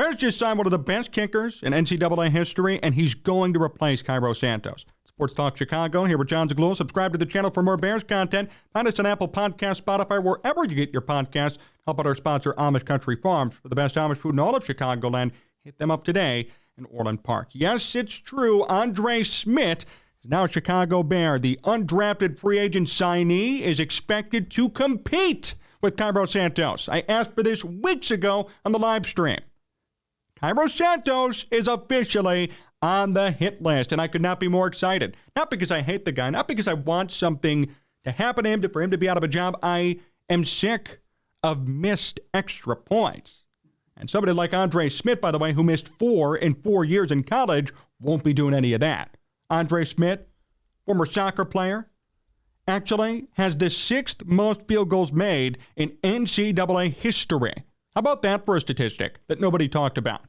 Bears just signed one of the best kickers in NCAA history, and he's going to replace Cairo Santos. Sports Talk Chicago, here with Jon Zaghloul. Subscribe to the channel for more Bears content. Find us on Apple Podcasts, Spotify, wherever you get your podcasts. Help out our sponsor, Amish Country Farms, for the best Amish food in all of Chicagoland. Hit them up today in Orland Park. Yes, it's true. Andre Szmyt is now a Chicago Bear. The undrafted free agent signee is expected to compete with Cairo Santos. I asked for this weeks ago on the live stream. Cairo Santos is officially on the hit list, and I could not be more excited. Not because I hate the guy, not because I want something to happen to him, for him to be out of a job. I am sick of missed extra points. And somebody like Andre Szmyt, by the way, who missed 4 in 4 years in college, won't be doing any of that. Andre Szmyt, former soccer player, actually has the 6th most field goals made in NCAA history. How about that for a statistic that nobody talked about?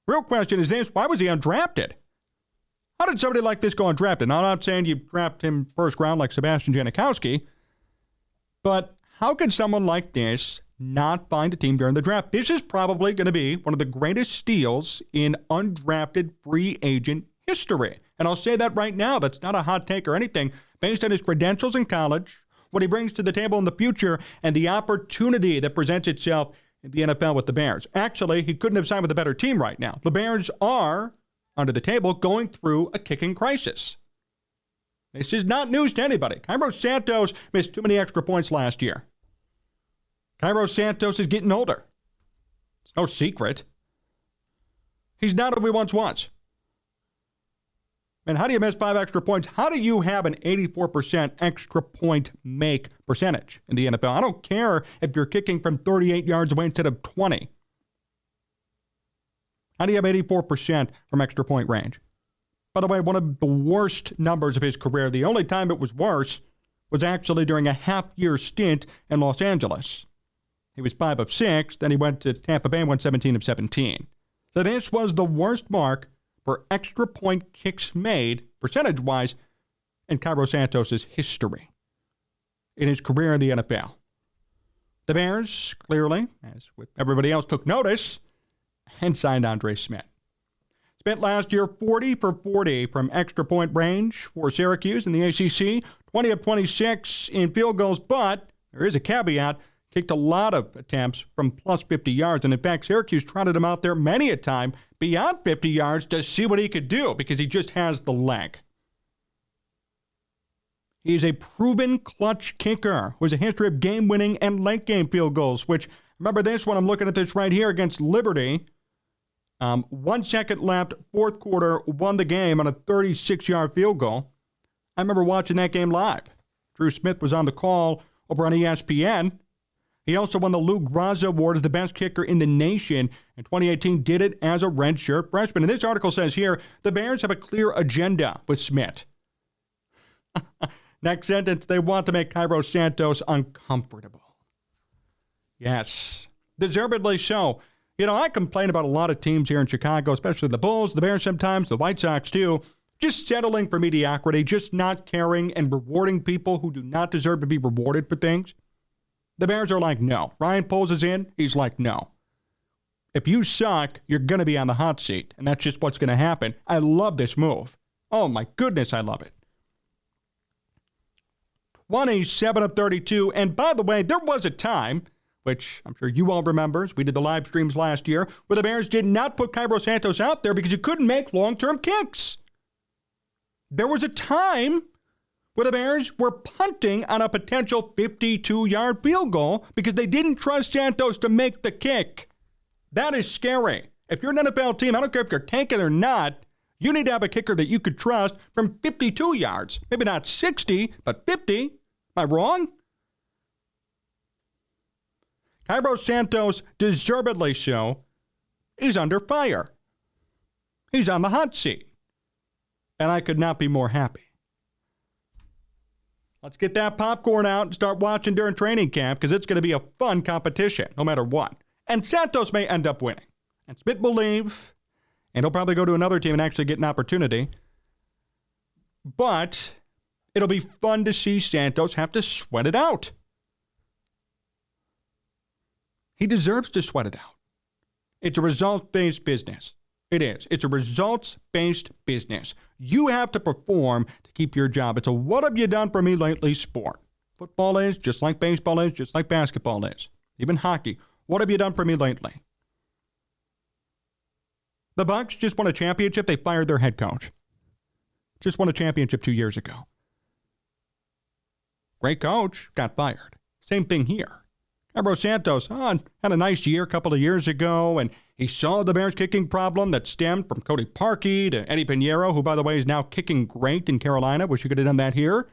Real question is this: why was he undrafted? How did somebody like this go undrafted? Now, I'm not saying you draft him first round like Sebastian Janikowski, but how could someone like this not find a team during the draft? This is probably going to be one of the greatest steals in undrafted free agent history. And I'll say that right now. That's not a hot take or anything. Based on his credentials in college, what he brings to the table in the future, and the opportunity that presents itself in the NFL with the Bears. Actually, he couldn't have signed with a better team right now. The Bears are, under the table, going through a kicking crisis. This is not news to anybody. Cairo Santos missed too many extra points last year. Cairo Santos is getting older. It's no secret. He's not who he once was. And how do you miss 5 extra points? How do you have an 84% extra point make percentage in the NFL? I don't care if you're kicking from 38 yards away instead of 20. How do you have 84% from extra point range? By the way, one of the worst numbers of his career, the only time it was worse, was actually during a half-year stint in Los Angeles. He was 5 of 6, then he went to Tampa Bay and went 17 of 17. So this was the worst mark for extra point kicks made, percentage-wise, in Cairo Santos' history in his career in the NFL. The Bears, clearly, as with everybody else, took notice and signed Andre Szmyt. Spent last year 40 for 40 from extra point range for Syracuse in the ACC, 20 of 26 in field goals, but there is a caveat. Kicked a lot of attempts from plus 50 yards. And in fact, Syracuse trotted him out there many a time beyond 50 yards to see what he could do because he just has the leg. He's a proven clutch kicker who has a history of game-winning and late-game field goals, which, remember this one, I'm looking at this right here against Liberty. 1 second left, fourth quarter, won the game on a 36-yard field goal. I remember watching that game live. Drew Smith was on the call over on ESPN. He also won the Lou Graza Award as the best kicker in the nation. In 2018, did it as a redshirt freshman. And this article says here, the Bears have a clear agenda with Szmyt. Next sentence, they want to make Cairo Santos uncomfortable. Yes, deservedly so. You know, I complain about a lot of teams here in Chicago, especially the Bulls, the Bears sometimes, the White Sox too, just settling for mediocrity, just not caring and rewarding people who do not deserve to be rewarded for things. The Bears are like, no. Ryan Poles is in. He's like, no. If you suck, you're going to be on the hot seat, and that's just what's going to happen. I love this move. Oh, my goodness, I love it. 27 of 32, and by the way, there was a time, which I'm sure you all remember, as we did the live streams last year, where the Bears did not put Cairo Santos out there because you couldn't make long-term kicks. There was a time where the Bears were punting on a potential 52-yard field goal because they didn't trust Santos to make the kick. That is scary. If you're an NFL team, I don't care if you're tanking or not, you need to have a kicker that you could trust from 52 yards. Maybe not 60, but 50. Am I wrong? Cairo Santos, deservedly so, is under fire. He's on the hot seat. And I could not be more happy. Let's get that popcorn out and start watching during training camp because it's going to be a fun competition, no matter what. And Santos may end up winning. And Szmyt will leave, and he'll probably go to another team and actually get an opportunity. But it'll be fun to see Santos have to sweat it out. He deserves to sweat it out. It's a results-based business. It is. It's a results-based business. You have to perform to keep your job. It's a what have you done for me lately sport. Football is, just like baseball is, just like basketball is, even hockey. What have you done for me lately? The Bucs just won a championship. They fired their head coach. Just won a championship 2 years ago. Great coach, got fired. Same thing here. Cairo Santos had a nice year a couple of years ago, and he saw the Bears' kicking problem that stemmed from Cody Parkey to Eddie Pinheiro, who, by the way, is now kicking great in Carolina. Wish you could have done that here.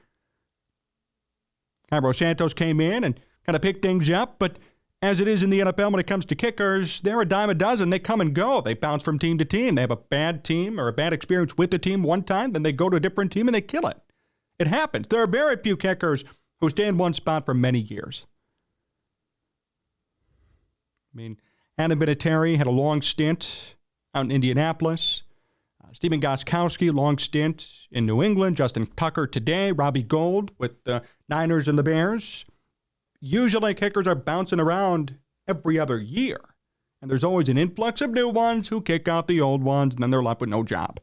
Cairo Santos came in and kind of picked things up, but as it is in the NFL when it comes to kickers, they're a dime a dozen. They come and go. They bounce from team to team. They have a bad team or a bad experience with the team one time, then they go to a different team and they kill it. It happens. There are very few kickers who stay in one spot for many years. I mean, Adam Vinatieri had a long stint out in Indianapolis. Stephen Gostkowski, long stint in New England. Justin Tucker today. Robbie Gould with the Niners and the Bears. Usually kickers are bouncing around every other year. And there's always an influx of new ones who kick out the old ones, and then they're left with no job.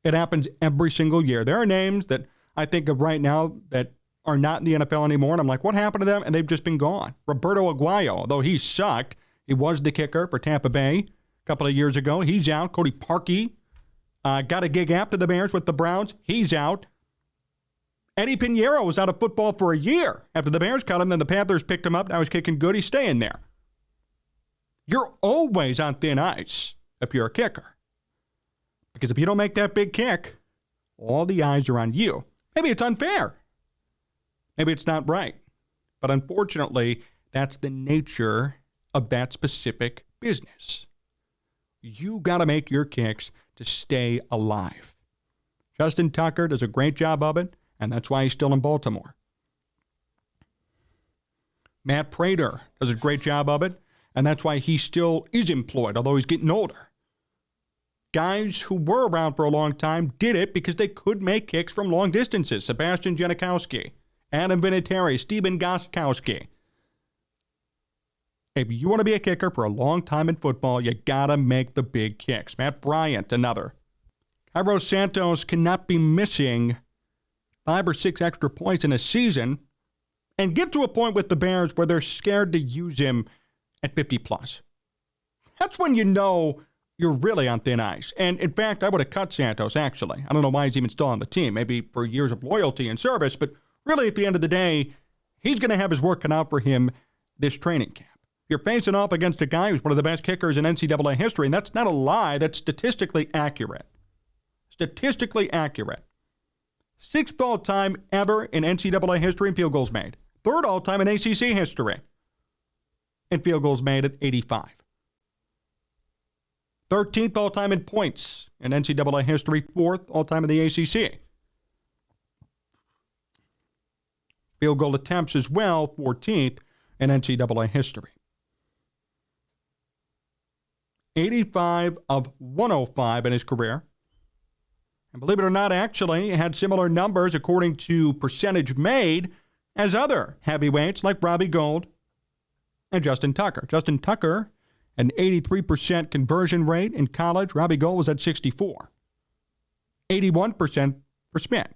It happens every single year. There are names that I think of right now that are not in the NFL anymore, and I'm like, what happened to them? And they've just been gone. Roberto Aguayo, although he sucked, he was the kicker for Tampa Bay a couple of years ago. He's out. Cody Parkey got a gig after the Bears with the Browns. He's out. Eddie Pinheiro was out of football for a year after the Bears cut him, then the Panthers picked him up. Now he's kicking good. He's staying there. You're always on thin ice if you're a kicker. Because if you don't make that big kick, all the eyes are on you. Maybe it's unfair. Maybe it's not right. But unfortunately, that's the nature of that specific business. You got to make your kicks to stay alive. Justin Tucker does a great job of it, and that's why he's still in Baltimore. Matt Prater does a great job of it, and that's why he still is employed, although he's getting older. Guys who were around for a long time did it because they could make kicks from long distances. Sebastian Janikowski, Adam Vinatieri, Stephen Gostkowski. If you want to be a kicker for a long time in football, you got to make the big kicks. Matt Bryant, another. Cairo Santos cannot be missing 5 or 6 extra points in a season and get to a point with the Bears where they're scared to use him at 50+. That's when you know you're really on thin ice. And in fact, I would have cut Santos, actually. I don't know why he's even still on the team, maybe for years of loyalty and service, but really at the end of the day, he's going to have his work cut out for him this training camp. You're facing off against a guy who's one of the best kickers in NCAA history, and that's not a lie. That's statistically accurate. Statistically accurate. 6th all-time ever in NCAA history in field goals made. 3rd all-time in ACC history in field goals made at 85. 13th all-time in points in NCAA history. 4th all-time in the ACC. Field goal attempts as well, 14th in NCAA history. 85 of 105 in his career. And believe it or not, actually, he had similar numbers according to percentage made as other heavyweights like Robbie Gould and Justin Tucker. Justin Tucker, an 83% conversion rate in college. Robbie Gould was at 64. 81% for Szmyt.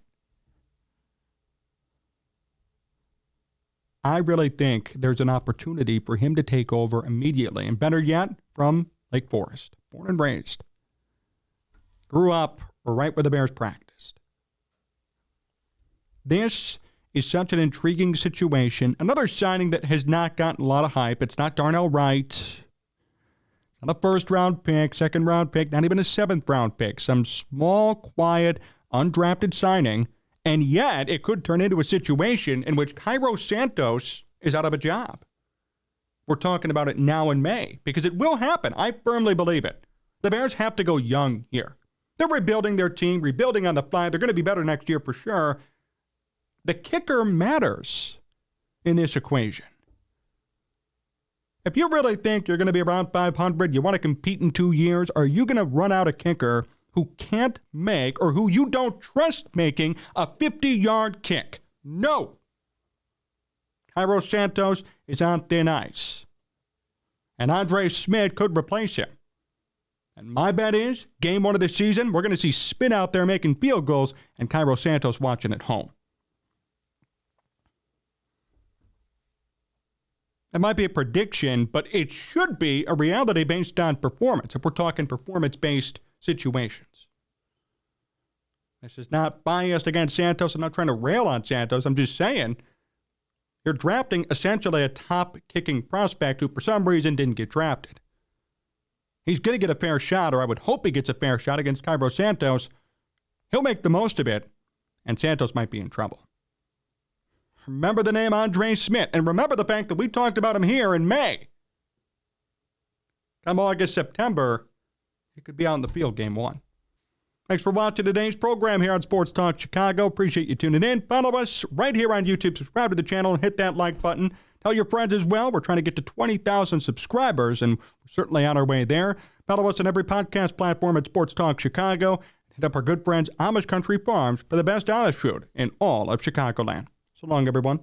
I really think there's an opportunity for him to take over immediately. And better yet, from Lake Forest. Born and raised. Grew up right where the Bears practiced. This is such an intriguing situation. Another signing that has not gotten a lot of hype. It's not Darnell Wright. Not a 1st-round pick, 2nd-round pick, not even a 7th-round pick. Some small, quiet, undrafted signing. And yet, it could turn into a situation in which Cairo Santos is out of a job. We're talking about it now in May, because it will happen. I firmly believe it. The Bears have to go young here. They're rebuilding their team, rebuilding on the fly. They're going to be better next year for sure. The kicker matters in this equation. If you really think you're going to be around 500, you want to compete in 2 years, are you going to run out a kicker who can't make or who you don't trust making a 50-yard kick? No. Cairo Santos is on thin ice. and Andre Szmyt could replace him. And my bet is, game 1 of the season, we're going to see Szmyt out there making field goals and Cairo Santos watching at home. It might be a prediction, but it should be a reality based on performance, if we're talking performance-based situations. This is not biased against Santos. I'm not trying to rail on Santos. I'm just saying you're drafting essentially a top-kicking prospect who, for some reason, didn't get drafted. He's going to get a fair shot, or I would hope he gets a fair shot against Cairo Santos. He'll make the most of it, and Santos might be in trouble. Remember the name Andre Szmyt, and remember the fact that we talked about him here in May. Come August, September, he could be out in the field game 1. Thanks for watching today's program here on Sports Talk Chicago. Appreciate you tuning in. Follow us right here on YouTube. Subscribe to the channel and hit that like button. Tell your friends as well. We're trying to get to 20,000 subscribers, and we're certainly on our way there. Follow us on every podcast platform at Sports Talk Chicago. Hit up our good friends Amish Country Farms for the best Amish food in all of Chicagoland. So long, everyone.